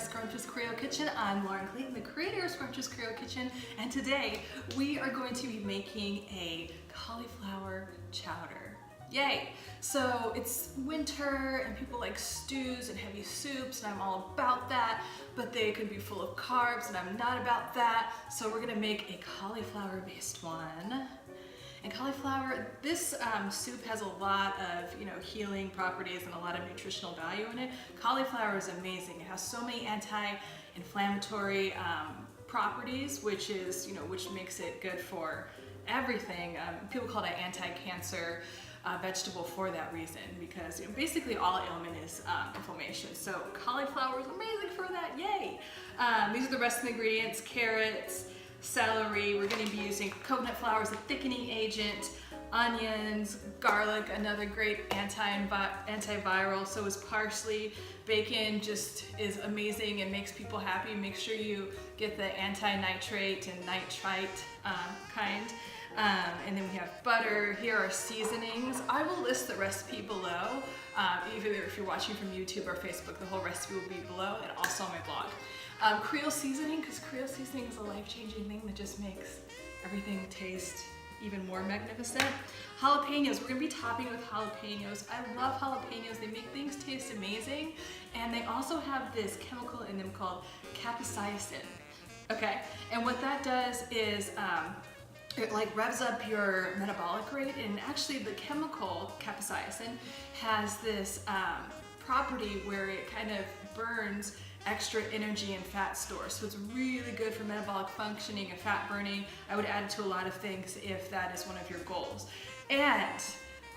Scrumptious Creole Kitchen. I'm Lauren Clayton, the creator of Scrumptious Creole Kitchen, and today we are going to be making a cauliflower chowder. Yay! So it's winter and people like stews and heavy soups, and I'm all about that, but they could be full of carbs and I'm not about that. So we're gonna make a cauliflower based one. And cauliflower, this soup has a lot of healing properties and a lot of nutritional value in it. Cauliflower is amazing. It has so many anti-inflammatory properties, which makes it good for everything. People call it an anti-cancer vegetable for that reason, because basically all ailment is inflammation. So cauliflower is amazing for that. Yay! These are the rest of the ingredients: carrots, celery. We're going to be using coconut flour as a thickening agent, onions, garlic, another great antiviral. So is parsley. Bacon just is amazing and makes people happy. Make sure you get the anti-nitrate and nitrite kind. And then we have butter. Here are seasonings. I will list the recipe below. Either if you're watching from YouTube or Facebook, the whole recipe will be below and also on my blog. Creole Seasoning, because Creole Seasoning is a life-changing thing that just makes everything taste even more magnificent. Jalapeños, we're going to be topping with jalapeños. I love jalapeños. They make things taste amazing, and they also have this chemical in them called capsaicin. Okay, and what that does is it like revs up your metabolic rate, and actually the chemical capsaicin has this property where it kind of burns extra energy and fat stores. So it's really good for metabolic functioning and fat burning. I would add it to a lot of things if that is one of your goals. And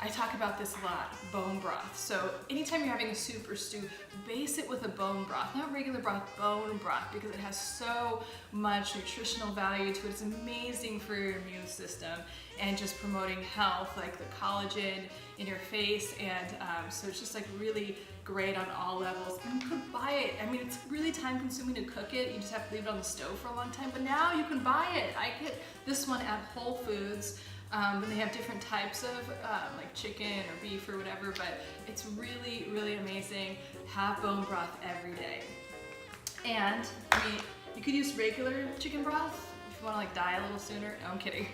I talk about this a lot, bone broth. So anytime you're having a soup or stew, base it with a bone broth, not regular broth, bone broth, because it has so much nutritional value to it. It's amazing for your immune system and just promoting health, like the collagen in your face. And so it's just like really great on all levels. And you could buy it. I mean, it's really time consuming to cook it. You just have to leave it on the stove for a long time, but now you can buy it. I get this one at Whole Foods. And they have different types of like chicken or beef or whatever, but it's really, really amazing. Have bone broth every day. And you could use regular chicken broth if you want to like die a little sooner. No, I'm kidding.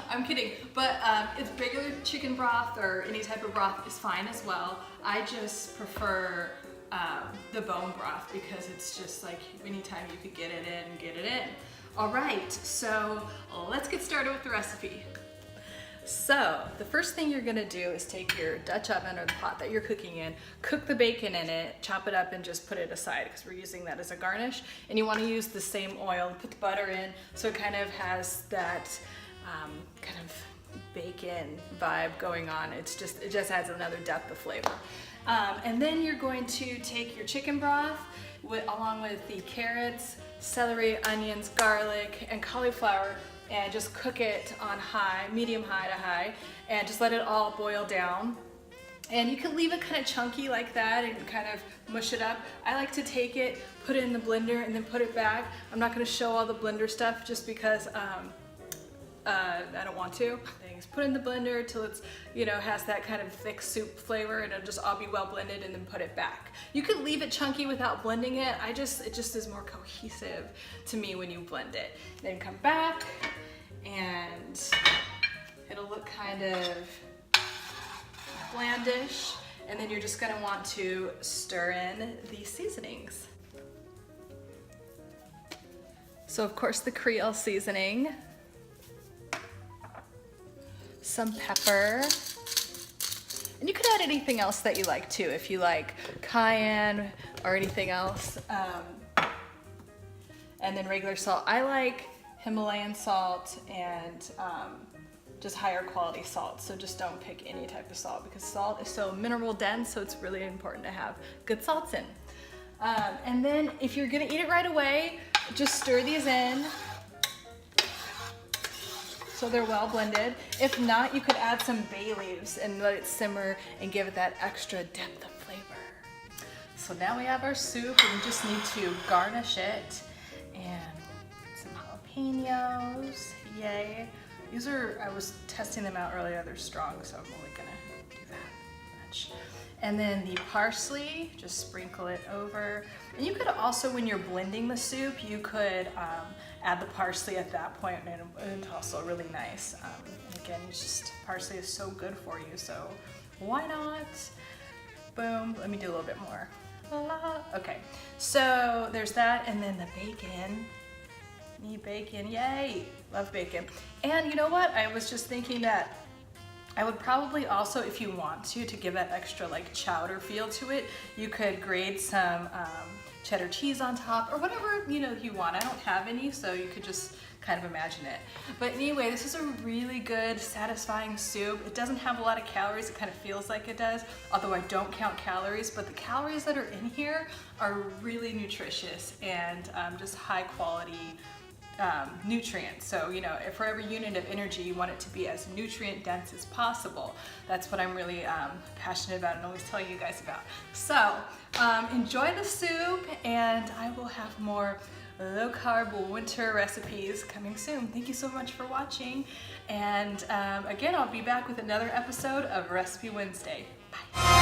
I'm kidding, but it's regular chicken broth or any type of broth is fine as well. I just prefer the bone broth because it's just like anytime you could get it in, get it in. All right, so let's get started with the recipe. So the first thing you're gonna do is take your Dutch oven or the pot that you're cooking in, cook the bacon in it, chop it up and just put it aside because we're using that as a garnish. And you wanna use the same oil, put the butter in so it kind of has that kind of bacon vibe going on. It just adds another depth of flavor. And then you're going to take your chicken broth along with the carrots, celery, onions, garlic, and cauliflower, and just cook it on high, medium high to high, and just let it all boil down. And you can leave it kind of chunky like that and kind of mush it up. I like to take it, put it in the blender, and then put it back. I'm not going to show all the blender stuff just because I don't want to. Put it in the blender till it's, has that kind of thick soup flavor, and it'll just all be well blended, and then put it back. You could leave it chunky without blending it. It just is more cohesive to me when you blend it. Then come back and it'll look kind of blandish, and then you're just gonna want to stir in the seasonings. So of course the Creole seasoning, some pepper, and you could add anything else that you like too, if you like cayenne or anything else. And then regular salt. I like Himalayan salt and just higher quality salt, so just don't pick any type of salt because salt is so mineral dense, so it's really important to have good salts in. And then if you're gonna eat it right away, just stir these in so they're well blended. If not, you could add some bay leaves and let it simmer and give it that extra depth of flavor. So now we have our soup, and we just need to garnish it. And some jalapenos, yay. These are, I was testing them out earlier, they're strong, so I'm only gonna do that much. And then the parsley, just sprinkle it over. And you could also, when you're blending the soup, you could add the parsley at that point, and it's also really nice. And again, it's just, parsley is so good for you, so why not? Boom, let me do a little bit more. Okay, so there's that, and then the bacon. Need bacon, yay, love bacon. And you know what, I was just thinking that I would probably also, if you want to give that extra like chowder feel to it, you could grate some cheddar cheese on top or whatever you want. I don't have any, so you could just kind of imagine it. But anyway, this is a really good, satisfying soup. It doesn't have a lot of calories. It kind of feels like it does, although I don't count calories, but the calories that are in here are really nutritious and just high quality nutrients. So, for every unit of energy, you want it to be as nutrient dense as possible. That's what I'm really passionate about and always tell you guys about. So, enjoy the soup, and I will have more low carb winter recipes coming soon. Thank you so much for watching. And again, I'll be back with another episode of Recipe Wednesday. Bye.